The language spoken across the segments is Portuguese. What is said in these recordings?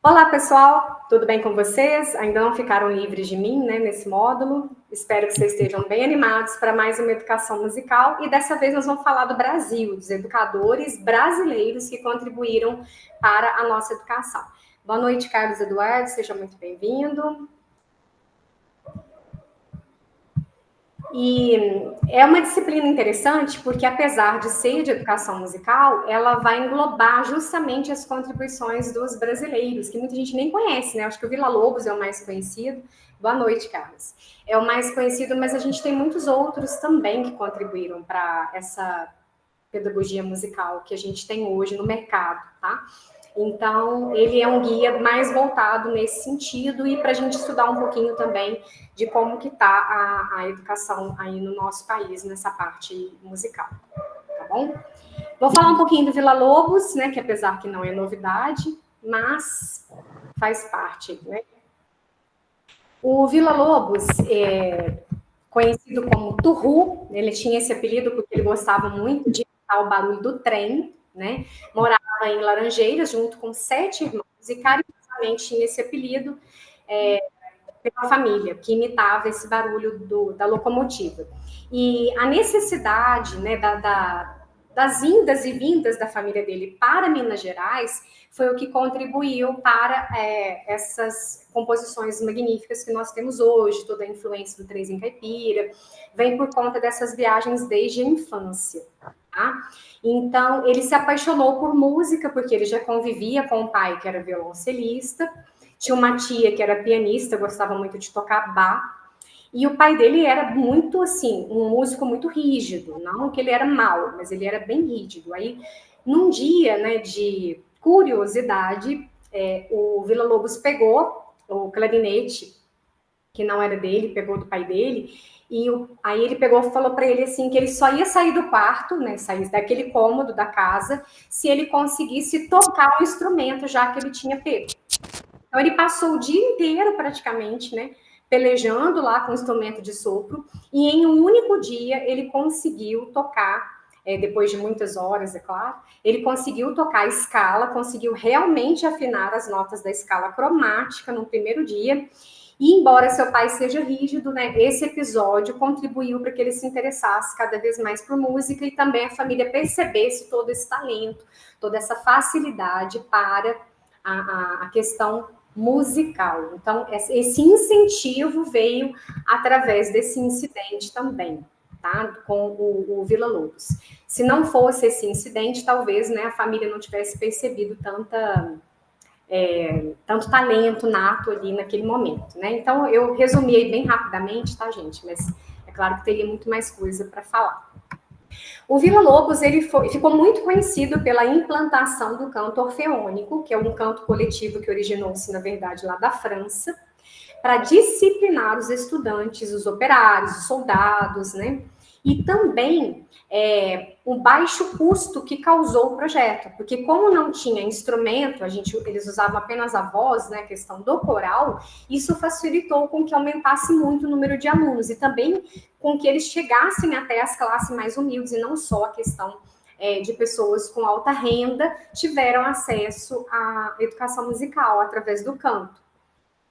Olá, pessoal! Tudo bem com vocês? Ainda não ficaram livres de mim, né, nesse módulo? Espero que vocês estejam bem animados para mais uma educação musical. E dessa vez nós vamos falar do Brasil, dos educadores brasileiros que contribuíram para a nossa educação. Boa noite, Carlos Eduardo, seja muito bem-vindo. E é uma disciplina interessante porque, apesar de ser de educação musical, ela vai englobar justamente as contribuições dos brasileiros, que muita gente nem conhece, né? Acho que o Villa-Lobos é o mais conhecido. Boa noite, Carlos. É o mais conhecido, mas a gente tem muitos outros também que contribuíram para essa pedagogia musical que a gente tem hoje no mercado, tá? Então, ele é um guia mais voltado nesse sentido e para a gente estudar um pouquinho também de como que está a educação aí no nosso país, nessa parte musical, tá bom? Vou falar um pouquinho do Villa-Lobos, né, que apesar que não é novidade, mas faz parte, né? O Villa-Lobos é conhecido como Turru, ele tinha esse apelido porque ele gostava muito de imitar o barulho do trem, né? Morava em Laranjeiras junto com 7 irmãos e carinhosamente tinha esse apelido pela família, que imitava esse barulho da locomotiva. E a necessidade, né, das indas e vindas da família dele para Minas Gerais foi o que contribuiu para essas composições magníficas que nós temos hoje, toda a influência do Trenzinho Caipira, vem por conta dessas viagens desde a infância. Tá? Então, ele se apaixonou por música, porque ele já convivia com o pai, que era violoncelista, tinha uma tia que era pianista, gostava muito de tocar Bach, e o pai dele era muito, assim, um músico muito rígido, não que ele era mau, mas ele era bem rígido. Aí, num dia, né, de curiosidade, o Villa-Lobos pegou o clarinete, que não era dele, pegou do pai dele, e aí ele pegou e falou para ele assim que ele só ia sair do quarto, né, sair daquele cômodo da casa, se ele conseguisse tocar o instrumento, já que ele tinha pego. Então ele passou o dia inteiro praticamente, né, pelejando lá com o instrumento de sopro, e em um único dia ele conseguiu tocar, depois de muitas horas, é claro, ele conseguiu tocar a escala, conseguiu realmente afinar as notas da escala cromática no primeiro dia. E embora seu pai seja rígido, né, esse episódio contribuiu para que ele se interessasse cada vez mais por música e também a família percebesse todo esse talento, toda essa facilidade para a questão musical. Então, esse incentivo veio através desse incidente também, tá? Com o Villa-Lobos. Se não fosse esse incidente, talvez, né, a família não tivesse percebido tanto talento nato ali naquele momento, né? Então, eu resumi aí bem rapidamente, tá, gente? Mas é claro que teria muito mais coisa para falar. O Villa-Lobos ele ficou muito conhecido pela implantação do canto orfeônico, que é um canto coletivo que originou-se, na verdade, lá da França, para disciplinar os estudantes, os operários, os soldados, né? E também o baixo custo que causou o projeto, porque como não tinha instrumento, eles usavam apenas a voz, né, a questão do coral, isso facilitou com que aumentasse muito o número de alunos e também com que eles chegassem até as classes mais humildes e não só a questão de pessoas com alta renda tiveram acesso à educação musical através do canto.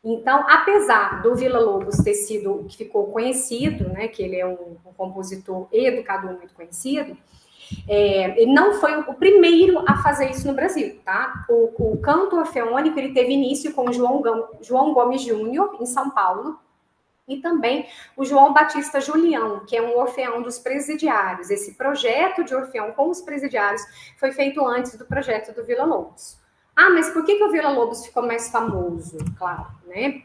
Então, apesar do Villa-Lobos ter sido o que ficou conhecido, né, que ele é um compositor e educador muito conhecido, ele não foi o primeiro a fazer isso no Brasil, tá? O canto orfeônico ele teve início com o João Gomes Júnior, em São Paulo, e também o João Batista Julião, que é um orfeão dos presidiários. Esse projeto de orfeão com os presidiários foi feito antes do projeto do Villa-Lobos. Ah, mas por que o Villa-Lobos ficou mais famoso? Claro, né?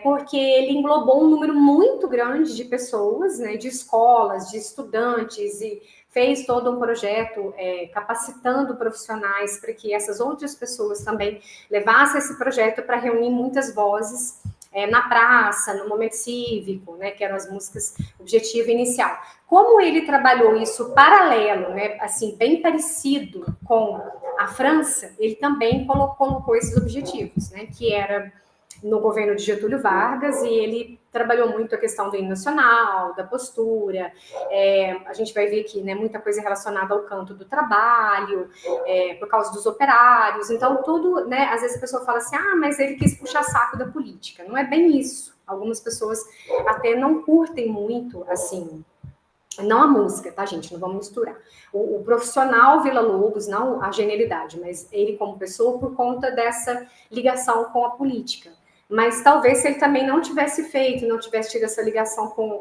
Porque ele englobou um número muito grande de pessoas, né, de escolas, de estudantes, e fez todo um projeto capacitando profissionais para que essas outras pessoas também levassem esse projeto para reunir muitas vozes na praça, no momento cívico, né, que eram as músicas objetivo inicial. Como ele trabalhou isso paralelo, né, assim, bem parecido com a França, ele também colocou esses objetivos, né, que era no governo de Getúlio Vargas, e ele trabalhou muito a questão do hino nacional, da postura, a gente vai ver aqui, né, muita coisa relacionada ao canto do trabalho, por causa dos operários, então tudo, né, às vezes a pessoa fala assim, mas ele quis puxar saco da política, não é bem isso, algumas pessoas até não curtem muito, assim, não a música, tá, gente? Não vamos misturar. O profissional Villa-Lobos, não a genialidade, mas ele como pessoa por conta dessa ligação com a política. Mas talvez se ele também não tivesse feito, não tivesse tido essa ligação com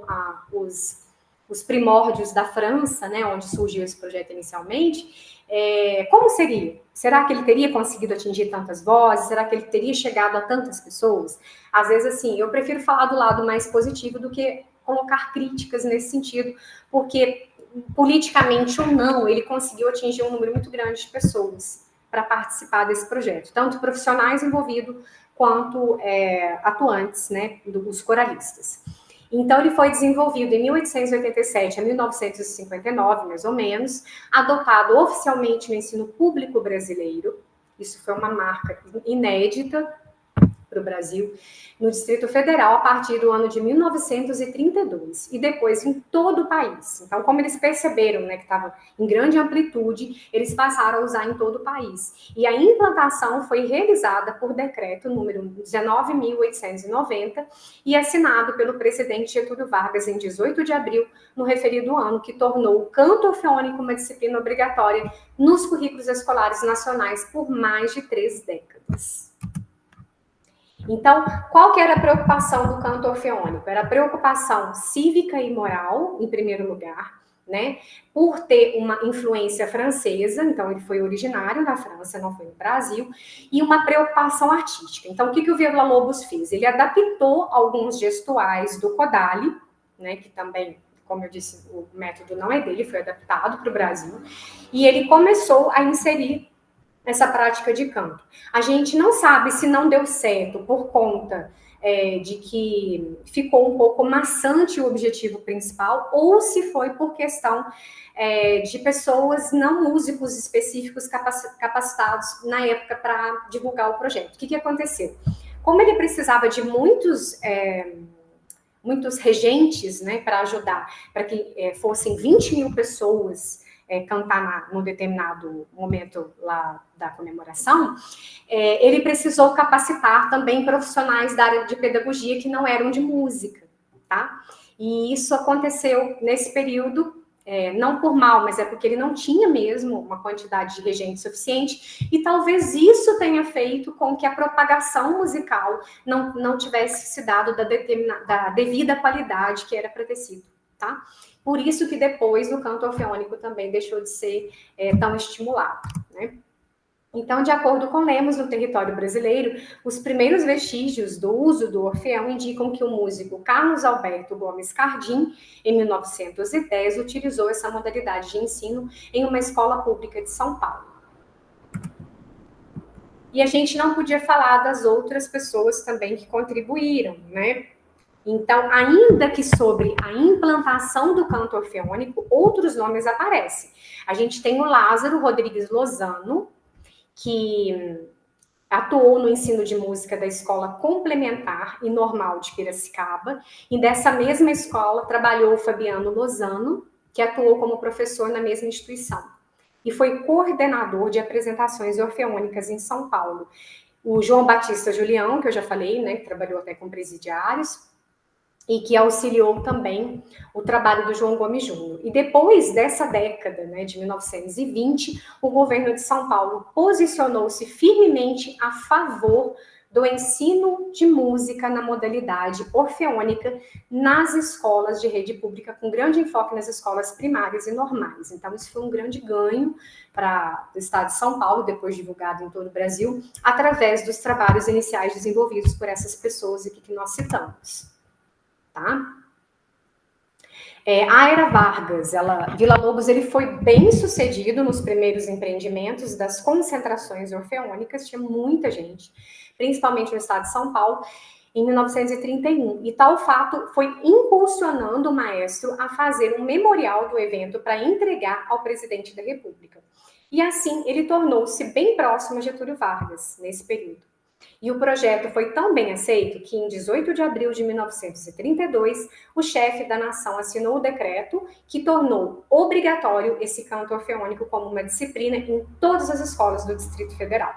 os primórdios da França, né, onde surgiu esse projeto inicialmente, como seria? Será que ele teria conseguido atingir tantas vozes? Será que ele teria chegado a tantas pessoas? Às vezes, assim, eu prefiro falar do lado mais positivo do que colocar críticas nesse sentido, porque politicamente ou não, ele conseguiu atingir um número muito grande de pessoas para participar desse projeto, tanto profissionais envolvidos quanto atuantes, né, dos coralistas. Então, ele foi desenvolvido em 1887 a 1959, mais ou menos, adotado oficialmente no ensino público brasileiro. Isso foi uma marca inédita para o Brasil, no Distrito Federal, a partir do ano de 1932, e depois em todo o país. Então, como eles perceberam, né, que estava em grande amplitude, eles passaram a usar em todo o país. E a implantação foi realizada por decreto número 19.890 e assinado pelo presidente Getúlio Vargas em 18 de abril, no referido ano, que tornou o canto orfeônico uma disciplina obrigatória nos currículos escolares nacionais por mais de 3 décadas. Então, qual que era a preocupação do canto orfeônico? Era a preocupação cívica e moral, em primeiro lugar, né? Por ter uma influência francesa, então ele foi originário na França, não foi no Brasil, e uma preocupação artística. Então, o que o Villa-Lobos fez? Ele adaptou alguns gestuais do Kodály, né? Que também, como eu disse, o método não é dele, foi adaptado para o Brasil, e ele começou a inserir essa prática de canto. A gente não sabe se não deu certo por conta de que ficou um pouco maçante o objetivo principal ou se foi por questão de pessoas não músicos específicos capacitados na época para divulgar o projeto. O que aconteceu? Como ele precisava de muitos regentes, né, para ajudar, para que fossem 20 mil pessoas cantar num determinado momento lá da comemoração, ele precisou capacitar também profissionais da área de pedagogia que não eram de música, tá? E isso aconteceu nesse período, não por mal, mas é porque ele não tinha mesmo uma quantidade de regente suficiente, e talvez isso tenha feito com que a propagação musical não tivesse se dado da devida qualidade que era para ter sido, tá? Por isso que depois o canto orfeônico também deixou de ser tão estimulado, né? Então, de acordo com Lemos, no território brasileiro, os primeiros vestígios do uso do orfeão indicam que o músico Carlos Alberto Gomes Cardim, em 1910, utilizou essa modalidade de ensino em uma escola pública de São Paulo. E a gente não podia falar das outras pessoas também que contribuíram, né? Então, ainda que sobre a implantação do canto orfeônico, outros nomes aparecem. A gente tem o Lázaro Rodrigues Lozano, que atuou no ensino de música da Escola Complementar e Normal de Piracicaba, e dessa mesma escola trabalhou o Fabiano Lozano, que atuou como professor na mesma instituição, e foi coordenador de apresentações orfeônicas em São Paulo. O João Batista Julião, que eu já falei, né, que trabalhou até com presidiários, e que auxiliou também o trabalho do João Gomes Júnior. E depois dessa década, né, de 1920, o governo de São Paulo posicionou-se firmemente a favor do ensino de música na modalidade orfeônica nas escolas de rede pública, com grande enfoque nas escolas primárias e normais. Então, isso foi um grande ganho para o estado de São Paulo, depois divulgado em todo o Brasil, através dos trabalhos iniciais desenvolvidos por essas pessoas aqui que nós citamos. Tá? Aira Vargas, Villa-Lobos, ele foi bem sucedido nos primeiros empreendimentos das concentrações orfeônicas, tinha muita gente, principalmente no estado de São Paulo, em 1931. E tal fato foi impulsionando o maestro a fazer um memorial do evento para entregar ao presidente da República. E assim, ele tornou-se bem próximo a Getúlio Vargas, nesse período. E o projeto foi tão bem aceito que, em 18 de abril de 1932, o chefe da nação assinou o decreto que tornou obrigatório esse canto orfeônico como uma disciplina em todas as escolas do Distrito Federal.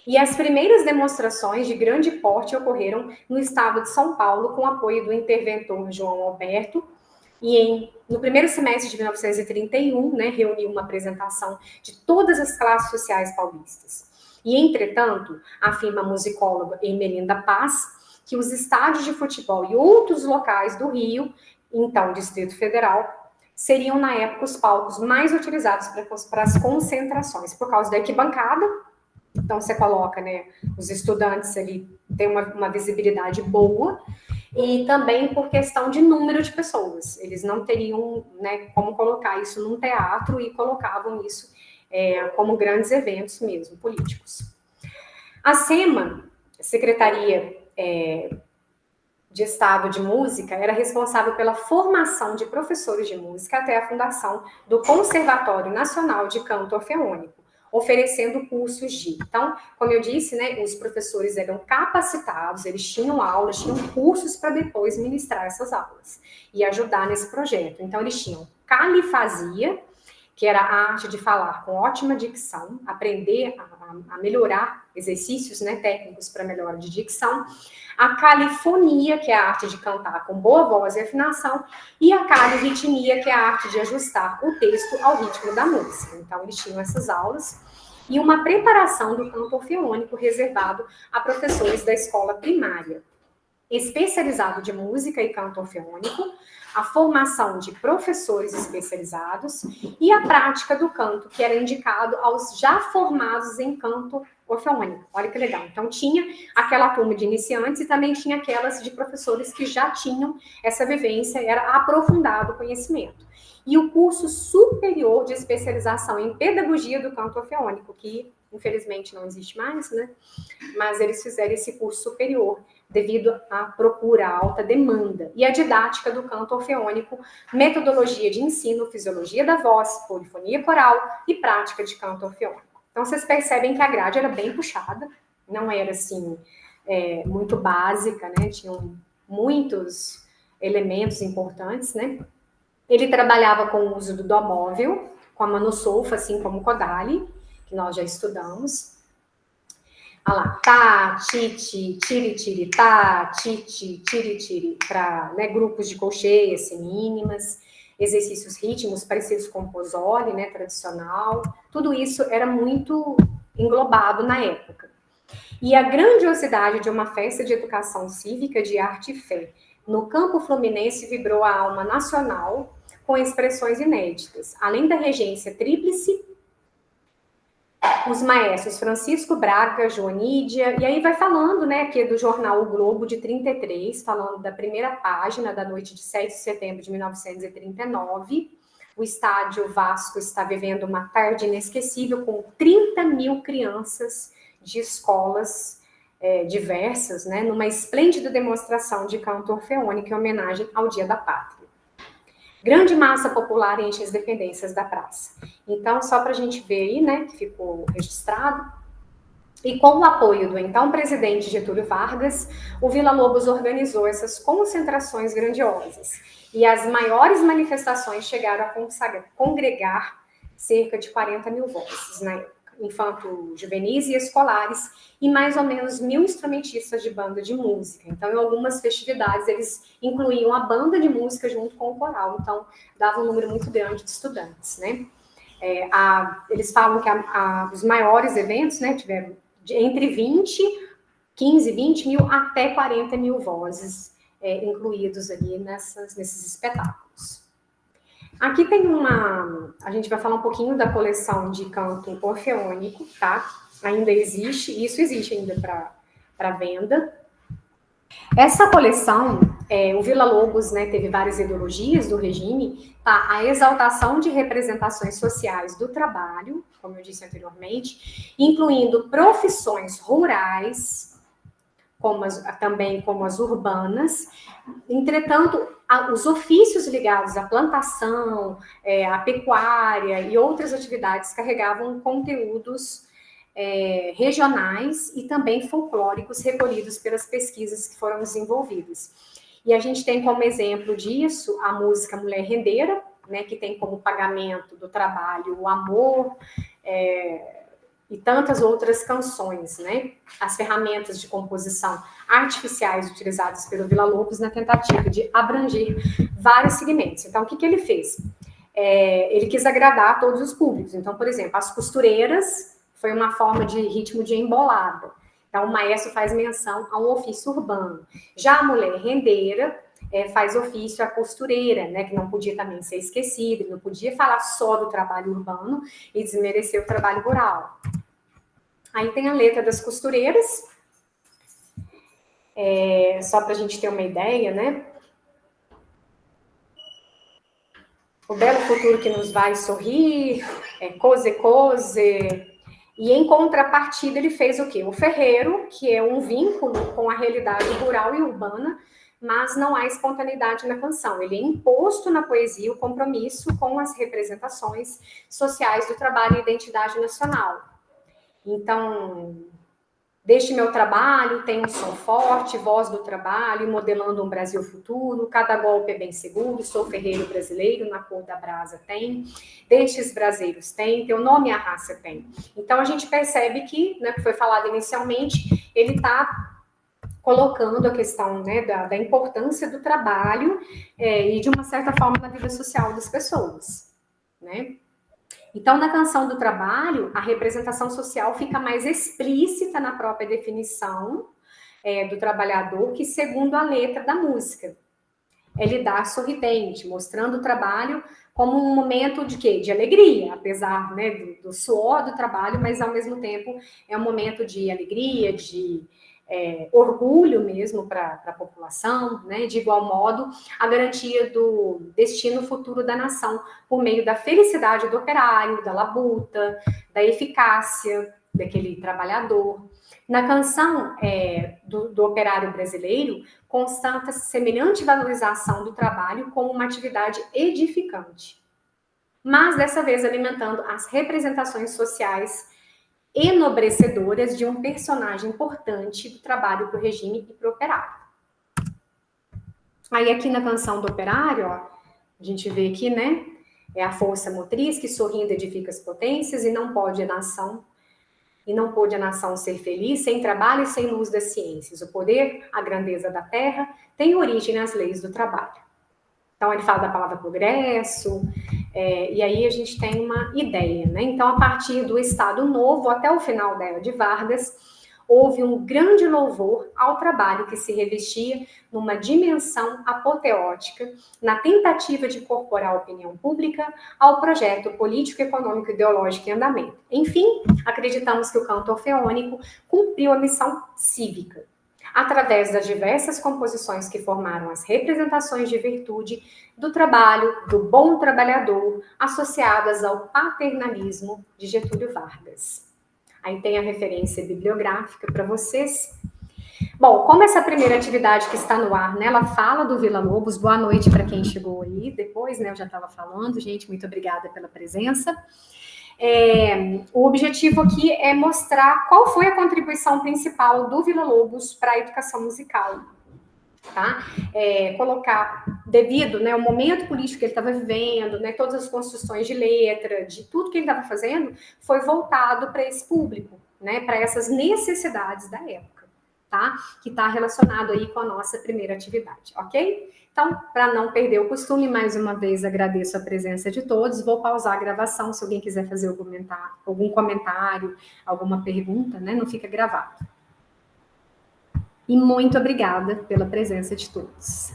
E as primeiras demonstrações de grande porte ocorreram no estado de São Paulo, com apoio do interventor João Alberto, e no primeiro semestre de 1931, reuniu uma apresentação de todas as classes sociais paulistas. E, entretanto, afirma a musicóloga Ermelinda Paz que os estádios de futebol e outros locais do Rio, então Distrito Federal, seriam, na época, os palcos mais utilizados para as concentrações, por causa da arquibancada. Então, você coloca, os estudantes ali, tem uma visibilidade boa, e também por questão de número de pessoas. Eles não teriam, como colocar isso num teatro e colocavam isso como grandes eventos mesmo, políticos. A SEMA, Secretaria de Estado de Música, era responsável pela formação de professores de música até a fundação do Conservatório Nacional de Canto Orfeônico, oferecendo cursos de... Então, como eu disse, os professores eram capacitados, eles tinham aulas, tinham cursos para depois ministrar essas aulas e ajudar nesse projeto. Então, eles tinham califasia, que era a arte de falar com ótima dicção, aprender a melhorar exercícios técnicos para melhora de dicção, a califonia, que é a arte de cantar com boa voz e afinação, e a calirritmia, que é a arte de ajustar o texto ao ritmo da música. Então, eles tinham essas aulas e uma preparação do canto orfeônico reservado a professores da escola primária, especializado de música e canto orfeônico, a formação de professores especializados e a prática do canto, que era indicado aos já formados em canto orfeônico. Olha que legal. Então, tinha aquela turma de iniciantes e também tinha aquelas de professores que já tinham essa vivência, era aprofundado o conhecimento. E o curso superior de especialização em pedagogia do canto orfeônico, que infelizmente não existe mais, mas eles fizeram esse curso superior devido à procura, à alta demanda. E a didática do canto orfeônico, metodologia de ensino, fisiologia da voz, polifonia coral e prática de canto orfeônico. Então, vocês percebem que a grade era bem puxada, não era, assim, muito básica, Tinham muitos elementos importantes, Ele trabalhava com o uso do dó móvel, com a manosolfa, assim como o Kodály, que nós já estudamos. Olha lá, tá, titi, tiri, tiri, tá, titi, tiri, tiri, para grupos de colcheias semínimas, exercícios rítmicos parecidos com o Pozzoli, tradicional. Tudo isso era muito englobado na época. E a grandiosidade de uma festa de educação cívica, de arte e fé no campo fluminense vibrou a alma nacional com expressões inéditas. Além da regência tríplice, os maestros Francisco Braga, Joanídia, e aí vai falando, aqui do jornal O Globo, de 33, falando da primeira página da noite de 7 de setembro de 1939. O estádio Vasco está vivendo uma tarde inesquecível com 30 mil crianças de escolas diversas, numa esplêndida demonstração de canto orfeônico em homenagem ao Dia da Pátria. Grande massa popular enche as dependências da praça. Então, só para a gente ver aí, que ficou registrado. E com o apoio do então presidente Getúlio Vargas, o Vila Lobos organizou essas concentrações grandiosas. E as maiores manifestações chegaram a congregar cerca de 40 mil vozes na época, infanto-juvenis e escolares, e mais ou menos 1.000 instrumentistas de banda de música. Então, em algumas festividades, eles incluíam a banda de música junto com o coral. Então, dava um número muito grande de estudantes, eles falam que os maiores eventos, tiveram entre 15, 20 mil até 40 mil vozes incluídos ali nesses espetáculos. Aqui tem a gente vai falar um pouquinho da coleção de canto orfeônico, tá? Ainda existe, isso existe ainda para venda. Essa coleção, o Vila Lobos, teve várias ideologias do regime, tá? A exaltação de representações sociais do trabalho, como eu disse anteriormente, incluindo profissões rurais, também como as urbanas. Entretanto, os ofícios ligados à plantação, à pecuária e outras atividades carregavam conteúdos regionais e também folclóricos recolhidos pelas pesquisas que foram desenvolvidas. E a gente tem como exemplo disso a música Mulher Rendeira, né, que tem como pagamento do trabalho o amor, e tantas outras canções, né? As ferramentas de composição artificiais utilizadas pelo Villa-Lobos na tentativa de abranger vários segmentos. Então, o que ele fez? Ele quis agradar a todos os públicos. Então, por exemplo, as costureiras foi uma forma de ritmo de embolada. Então, o maestro faz menção a um ofício urbano. Já a mulher rendeira faz ofício à costureira, né, que não podia também ser esquecida, não podia falar só do trabalho urbano e desmerecer o trabalho rural. Aí tem a letra das costureiras, só para a gente ter uma ideia, né? O belo futuro que nos vai sorrir, cose, cose. E em contrapartida ele fez o quê? O ferreiro, que é um vínculo com a realidade rural e urbana, mas não há espontaneidade na canção. Ele é imposto na poesia o compromisso com as representações sociais do trabalho e identidade nacional. Então, deste meu trabalho tem um som forte, voz do trabalho, modelando um Brasil futuro, cada golpe é bem seguro, sou ferreiro brasileiro, na cor da brasa tem, destes brasileiros tem, teu nome e a raça tem. Então, a gente percebe que, né, que foi falado inicialmente, ele está colocando a questão, né, da importância do trabalho e, de uma certa forma, na vida social das pessoas, né? Então, na canção do trabalho, a representação social fica mais explícita na própria definição do trabalhador, que segundo a letra da música. É lidar sorridente, mostrando o trabalho como um momento de quê? De alegria, apesar, né, do suor do trabalho, mas ao mesmo tempo é um momento de alegria, de orgulho mesmo para a população, né? De igual modo, a garantia do destino futuro da nação, por meio da felicidade do operário, da labuta, da eficácia daquele trabalhador. Na canção do operário brasileiro, constata semelhante valorização do trabalho como uma atividade edificante, mas dessa vez alimentando as representações sociais enobrecedoras de um personagem importante do trabalho para o regime e para o operário. Aí aqui na canção do operário, ó, a gente vê aqui, né, é a força motriz que sorrindo edifica as potências e não pôde a nação ser feliz sem trabalho e sem luz das ciências. O poder, a grandeza da terra, tem origem nas leis do trabalho. Então, ele fala da palavra progresso, e aí a gente tem uma ideia, né? Então, a partir do Estado Novo até o final da Era de Vargas, houve um grande louvor ao trabalho que se revestia numa dimensão apoteótica, na tentativa de incorporar a opinião pública ao projeto político, econômico e ideológico em andamento. Enfim, acreditamos que o canto orfeônico cumpriu a missão cívica, através das diversas composições que formaram as representações de virtude do trabalho, do bom trabalhador, associadas ao paternalismo de Getúlio Vargas. Aí tem a referência bibliográfica para vocês. Bom, como essa primeira atividade que está no ar, né, ela fala do Villa-Lobos, boa noite para quem chegou aí depois, né, eu já estava falando, gente, muito obrigada pela presença. O objetivo aqui é mostrar qual foi a contribuição principal do Villa-Lobos para a educação musical, tá? Colocar, devido, né, ao momento político que ele estava vivendo, né, todas as construções de letra, de tudo que ele estava fazendo, foi voltado para esse público, né, para essas necessidades da época, tá? Que está relacionado aí com a nossa primeira atividade, ok? Então, para não perder o costume, mais uma vez agradeço a presença de todos. Vou pausar a gravação se alguém quiser fazer algum comentário, alguma pergunta, né? Não fica gravado. E muito obrigada pela presença de todos.